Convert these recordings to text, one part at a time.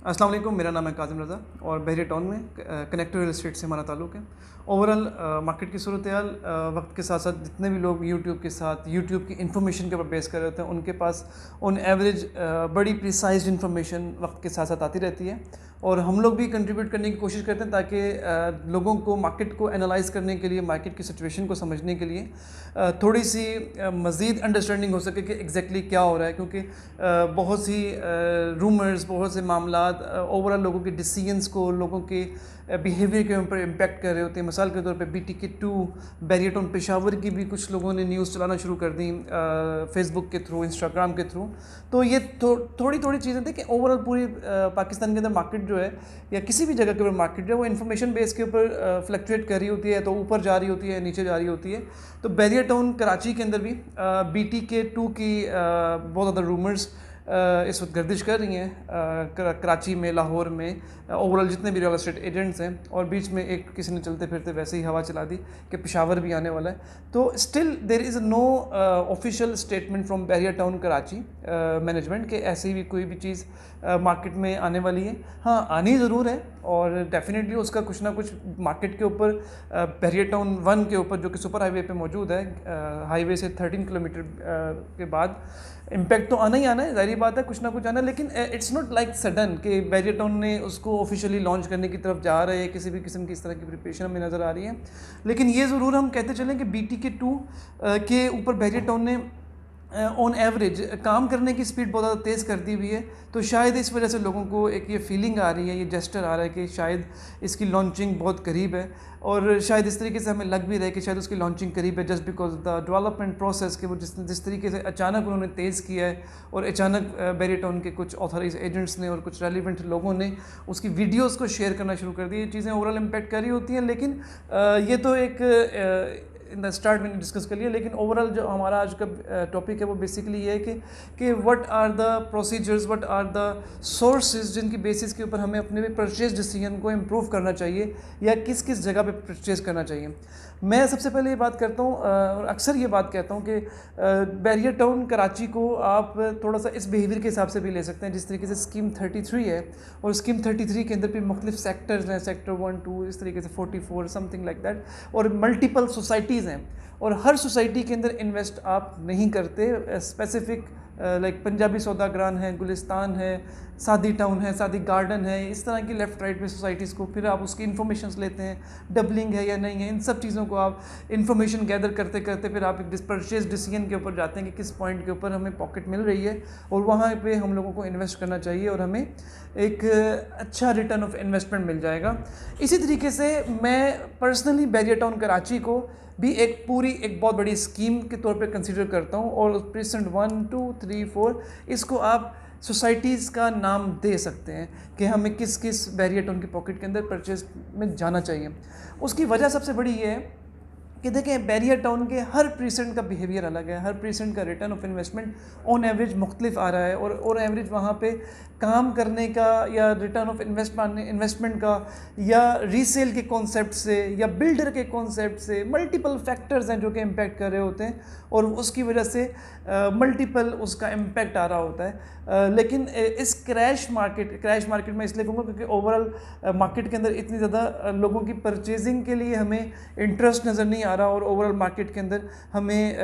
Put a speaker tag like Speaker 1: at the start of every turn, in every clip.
Speaker 1: अस्सलाम वालेकुम, मेरा नाम है काज़िम रज़ा और बहरिया टाउन में कनेक्टर रियल एस्टेट से हमारा ताल्लुक़ है। ओवरऑल मार्केट की सूरत हाल वक्त के साथ साथ जितने भी लोग यूट्यूब की इन्फॉर्मेशन के ऊपर बेस कर रहे होते हैं, उनके पास ऑन एवरेज बड़ी प्रिसाइज्ड इन्फॉर्मेशन वक्त के साथ साथ आती रहती है और हम लोग भी कंट्रीब्यूट करने की कोशिश करते हैं ताकि लोगों को मार्केट को एनालाइज करने के लिए, मार्केट की सिचुएशन को समझने के लिए थोड़ी सी मज़ीद अंडरस्टैंडिंग हो सके कि एग्जैक्टली क्या हो रहा है, क्योंकि बहुत सी रूमर्स, बहुत से मामलात ओवरऑल लोगों के डिसीजंस को, लोगों के बिहेवियर के ऊपर इम्पेक्ट कर रहे होते हैं। मिसाल के तौर पे BTK2 बहरिया टाउन पेशावर की भी कुछ लोगों ने न्यूज़ चलाना शुरू कर दी फेसबुक के थ्रू, इंस्टाग्राम के थ्रू। तो ये थोड़ी थोड़ी चीज़ें थी कि ओवरऑल पूरी पाकिस्तान के अंदर मार्केट जो है या किसी भी जगह के ऊपर मार्केट जो है वो इन्फॉर्मेशन बेस के ऊपर फ्लक्चुएट कर रही होती है, तो ऊपर जा रही होती है, नीचे जा रही होती है। तो बहरिया टाउन कराची के अंदर भी BTK2 की बहुत ज़्यादा रूमर्स इस वक्त गर्दिश कर रही हैं कराची में, लाहौर में, ओवरऑल जितने भी रियल एस्टेट एजेंट्स हैं। और बीच में एक किसी ने चलते फिरते वैसे ही हवा चला दी कि पेशावर भी आने वाला है। तो still there is no official statement from Bahria Town Karachi management कि ऐसी भी कोई भी चीज़ मार्केट में आने वाली है। हाँ, आनी ज़रूर है और डेफिनेटली उसका कुछ ना कुछ मार्केट के ऊपर बहरिया टाउन 1 के ऊपर, जो कि सुपर हाईवे पे मौजूद है, हाईवे से 13 किलोमीटर के बाद इम्पैक्ट तो आना ही आना है, ज़ाहिर बात है, कुछ ना कुछ आना है। लेकिन इट्स नॉट लाइक सडन कि बहरिया टाउन ने उसको ऑफिशियली लॉन्च करने की तरफ जा रहे हैं, किसी भी किस्म की इस तरह की प्रिपरेशन हमें नज़र आ रही है। लेकिन ये ज़रूर हम कहते चलें कि BTK2 के ऊपर बहरिया टाउन ने ऑन एवरेज काम करने की स्पीड बहुत ज़्यादा तेज़ कर दी हुई है। तो शायद इस वजह से लोगों को एक ये फीलिंग आ रही है, ये जेस्चर आ रहा है कि शायद इसकी लॉन्चिंग बहुत करीब है। और शायद इस तरीके से हमें लग भी रहा है कि शायद उसकी लॉन्चिंग करीब है, just because the development process के वो जिस तरीके से अचानक उन्होंने तेज़ किया है और अचानक बहरिया टाउन के कुछ ऑथराइज एजेंट्स ने और कुछ रेलिवेंट लोगों ने उसकी वीडियोज़ को शेयर करना शुरू कर दी। ये चीज़ें ओवरऑल इम्पैक्ट कर रही होती हैं। लेकिन ये तो एक इन द स्टार्ट मैंने डिस्कस कर लिया। लेकिन ओवरऑल जो हमारा आज का टॉपिक है वो बेसिकली ये है कि what are the procedures, what are the sources जिनकी बेसिस के ऊपर हमें अपने भी परचेज डिसीजन को इम्प्रूव करना चाहिए या किस किस जगह पे परचेज करना चाहिए। मैं सबसे पहले ये बात करता हूँ और अक्सर ये बात कहता हूँ कि बहरिया टाउन कराची को आप थोड़ा सा इस बिहेवियर के हिसाब से भी ले सकते हैं जिस तरीके से स्कीम 33 है और स्कीम 33 के अंदर भी मुख्तलिफ सेक्टर्स हैं, सेक्टर 1, 2, इस तरीके से 44 समथिंग लाइक दैट, और मल्टीपल सोसाइटीज़ हैं। और हर सोसाइटी के अंदर इन्वेस्ट आप नहीं करते स्पेसिफिक, लाइक पंजाबी सौदागरान है, गुलिस्तान है, सादी टाउन है, सादी गार्डन है, इस तरह की लेफ़्ट राइट में सोसाइटीज़ को फिर आप उसकी इन्फॉर्मेशन लेते हैं, डबलिंग है या नहीं है, इन सब चीज़ों को आप इन्फॉर्मेशन गैदर करते करते फिर आप एक परचेज डिसीजन के ऊपर जाते हैं कि किस पॉइंट के ऊपर हमें पॉकेट मिल रही है और वहाँ पे हम लोगों को इन्वेस्ट करना चाहिए और हमें एक अच्छा रिटर्न ऑफ इन्वेस्टमेंट मिल जाएगा। इसी तरीके से मैं पर्सनली बहरिया टाउन कराची को भी एक बहुत बड़ी स्कीम के तौर पे कंसीडर करता हूँ और प्रेजेंट 1, 2, 3, 4 इसको आप सोसाइटीज़ का नाम दे सकते हैं कि हमें किस किस बहरिया टाउन की पॉकेट के अंदर परचेज में जाना चाहिए। उसकी वजह सबसे बड़ी ये है कि देखें, बहरिया टाउन के हर प्रीसेंट का बिहेवियर अलग है, हर प्रीसेंट का return of investment on average मुख्तलिफ आ रहा है और ऑन एवरेज वहाँ पे काम करने का या रिटर्न ऑफ इन्वेस्टमेंट का या रीसेल के कॉन्सेप्ट से या बिल्डर के कॉन्सेप्ट से मल्टीपल फैक्टर्स हैं जो कि इम्पेक्ट कर रहे होते हैं और उसकी वजह से मल्टीपल उसका इम्पेक्ट आ रहा होता है। लेकिन इस क्रैश मार्केट में इसलिए कहूँगा क्योंकि ओवरऑल मार्केट के अंदर इतनी ज़्यादा लोगों की परचेजिंग के लिए हमें इंटरेस्ट नज़र नहीं आ रहा और ओवरऑल मार्केट के अंदर हमें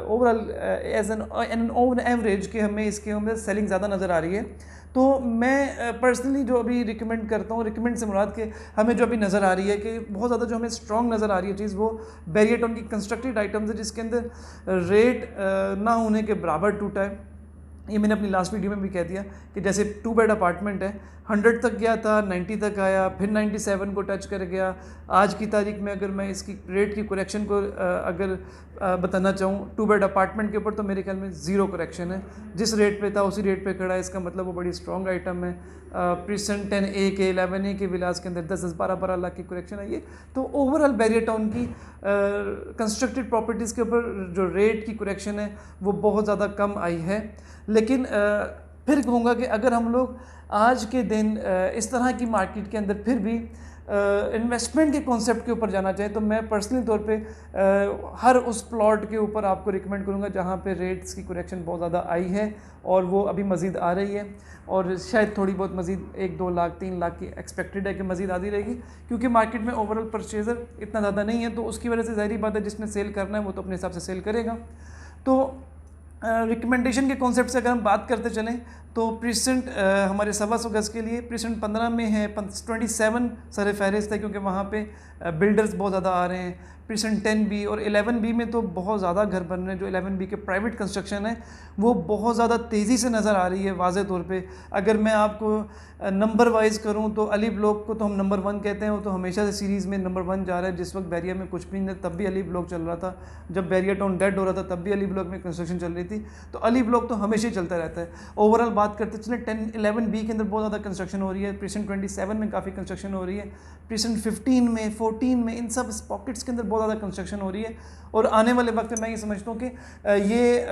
Speaker 1: overall as an on average कि हमें इसके अंदर सेलिंग ज़्यादा नज़र आ रही है। तो मैं पर्सनली जो अभी रिकमेंड करता हूँ, रिकमेंड से मुराद कि हमें जो अभी नज़र आ रही है कि बहुत ज़्यादा जो हमें स्ट्रॉन्ग नज़र आ रही है चीज़, वो बहरिया टाउन की कंस्ट्रक्टेड आइटम्स है जिसके अंदर रेट ना होने के बराबर टूटा है। ये मैंने अपनी लास्ट वीडियो में भी कह दिया कि जैसे 2 बेड अपार्टमेंट है, 100 तक गया था, 90 तक आया, फिर 97 को टच कर गया। आज की तारीख में अगर मैं इसकी रेट की करेक्शन को अगर बताना चाहूँ 2 बेड अपार्टमेंट के ऊपर, तो मेरे ख्याल में 0 करेक्शन है। जिस रेट पे था उसी रेट पे खड़ा है, इसका मतलब वो बड़ी स्ट्रॉन्ग आइटम है। प्रीसेंट 10A के 11A के विलास के अंदर 10-10, 12-12 लाख की करेक्शन है ये। तो ओवरऑल बहरिया टाउन की कंस्ट्रक्टेड प्रॉपर्टीज़ के ऊपर जो रेट की करेक्शन है वो बहुत ज़्यादा कम आई है। लेकिन फिर कहूँगा कि अगर हम लोग आज के दिन इस तरह की मार्केट के अंदर फिर भी इन्वेस्टमेंट के कॉन्सेप्ट के ऊपर जाना चाहें तो मैं पर्सनली तौर पे हर उस प्लॉट के ऊपर आपको रिकमेंड करूँगा जहाँ पे रेट्स की करेक्शन बहुत ज़्यादा आई है और वो अभी मज़ीद आ रही है, और शायद थोड़ी बहुत मज़ीद 1-2 लाख 3 लाख की एक्सपेक्टेड है कि मज़ीद आती रहेगी, क्योंकि मार्केट में ओवरऑल परचेज़र इतना ज़्यादा नहीं है, तो उसकी वजह से ज़ाहिर बात है जिसने सेल करना है वो तो अपने हिसाब से सेल करेगा। तो रिकमेंडेशन के कॉन्सेप्ट से अगर हम बात करते चलें तो प्रीसेंट हमारे 125 गज़ के लिए प्रीसेंट 15 में है, 27 सर फहरिस्त है क्योंकि वहाँ पे बिल्डर्स बहुत ज़्यादा आ रहे हैं। प्रीसेंट 10B और 11B में तो बहुत ज़्यादा घर बन रहे हैं। जो 11B के प्राइवेट कंस्ट्रक्शन है वो बहुत ज़्यादा तेज़ी से नज़र आ रही है वाज़े तौर पे। अगर मैं आपको नंबर वाइज करूँ तो अली ब्लॉक को तो हम नंबर 1 कहते हैं, वो तो हमेशा से सीरीज़ में नंबर 1 जा रहा है। जिस वक्त बैरिया में कुछ भी नहीं तब भी अली ब्लॉक चल रहा था, जब बैरिया टाउन डेड हो रहा था तब भी अली ब्लॉक में कंस्ट्रक्शन चल रही थी, तो अली ब्लॉक तो हमेशा ही चलता रहता है। ओवरऑल बात करते चले 10-11B के अंदर बहुत ज़्यादा कंस्ट्रक्शन हो रही है, प्रीसेंट 27 में काफ़ी कंस्ट्रक्शन हो रही है, प्रीसेंट 15 में 14 में इन सब पॉकेट्स के अंदर बहुत ज़्यादा कंस्ट्रक्शन हो रही है। और आने वाले वक्त में मैं ये समझता हूँ कि ये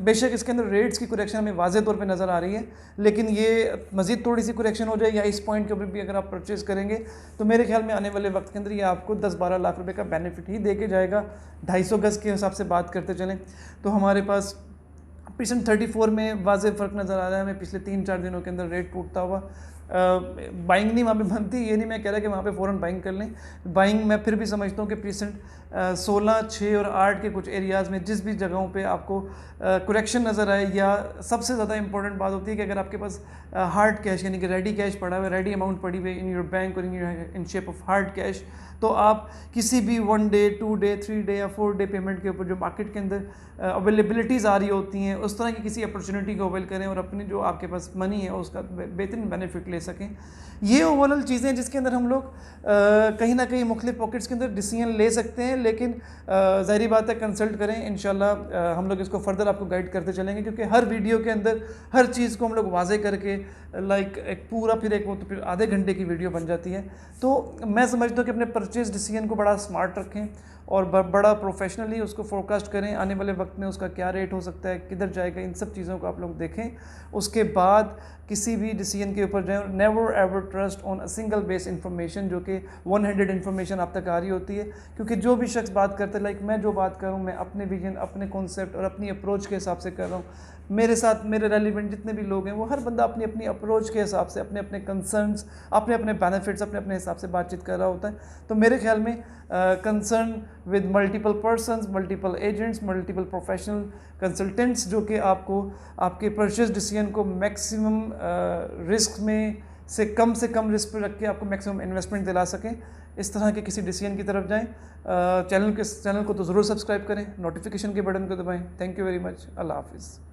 Speaker 1: बेशक इसके अंदर रेट्स की करेक्शन हमें वाज़े तौर पे नज़र आ रही है, लेकिन ये मज़ीद थोड़ी सी करेक्शन हो जाए या इस पॉइंट के ऊपर भी अगर आप परचेज़ करेंगे तो मेरे ख्याल में आने वाले वक्त के अंदर ये आपको 10-12 लाख रुपए का बेनिफिट ही दे के जाएगा। 250 गज़ के हिसाब से बात करते चलें तो हमारे पास प्रीसेंट 34 में वाज़े फ़र्क नज़र आ रहा है हमें पिछले 3-4 दिनों के अंदर रेट टूटता हुआ। बाइंग नहीं वहाँ पे बनती, ये नहीं मैं कह रहा कि वहाँ पे फ़ौरन बाइंग कर लें। बाइंग मैं फिर भी समझता हूँ कि प्रीसेंट 16, 6 और 8 के कुछ एरियाज़ में जिस भी जगहों पे आपको करेक्शन नज़र आए, या सबसे ज़्यादा इंपॉर्टेंट बात होती है कि अगर आपके पास हार्ड कैश यानी कि रेडी कैश पड़ा हुआ है, रेडी अमाउंट पड़ी हुई इन योर बैंक और in shape of hard cash, तो आप किसी भी 1 डे 2 डे 3 डे या 4 डे पेमेंट के ऊपर जो मार्केट के अंदर अवेलेबिलिटीज़ आ रही होती हैं उस तरह की किसी अपॉर्चुनिटी को अवेल करें और अपनी जो आपके पास मनी है उसका बेहतरीन बेनिफिट ले सकें। ये ओवरऑल चीज़ें जिसके अंदर हम लोग कहीं ना कहीं मुख्तलिफ पॉकेट्स के अंदर डिसीजन ले सकते हैं, लेकिन ज़ाहिर बात है कंसल्ट करें। इंशाल्लाह हम लोग इसको फर्दर आपको गाइड करते चलेंगे, क्योंकि हर वीडियो के अंदर हर चीज़ को हम लोग वाजे करके एक पूरा फिर आधे घंटे की वीडियो बन जाती है। तो मैं समझता हूँ कि अपने परचेज डिसीजन को बड़ा स्मार्ट रखें और बड़ा प्रोफेशनली उसको फोरकास्ट करें, आने वाले वक्त में उसका क्या रेट हो सकता है, किधर जाएगा, इन सब चीज़ों को आप लोग देखें। उसके बाद किसी भी डिसीजन के ऊपर जाएं। Never ever trust on a single base information, जो कि 100 इन्फॉर्मेशन आप तक आ रही होती है, क्योंकि जो भी शख्स बात करता है, लाइक मैं जो बात कर रहा हूँ मैं अपने विजन, अपने कॉन्सेप्ट और अपनी अप्रोच के हिसाब से कर रहा हूँ। मेरे साथ मेरे रेलिवेंट जितने भी लोग हैं वो हर बंदा अपनी अपनी अप्रोच के हिसाब से अपने अपने कंसर्न्स, अपने अपने बेनिफिट्स, अपने अपने हिसाब से बातचीत कर रहा होता है। तो मेरे ख्याल में concern with multiple persons, multiple agents, multiple professional consultants, जो कि आपको आपके परचेज डिसीजन को मैक्सिमम रिस्क में से कम रिस्क पर रख के आपको मैक्सिमम इन्वेस्टमेंट दिला सकें, इस तरह के किसी डिसीजन की तरफ जाएं। चैनल को तो ज़रूर सब्सक्राइब करें, नोटिफिकेशन के बटन को दबाएं। Thank you very much. अल्लाह हाफिज़।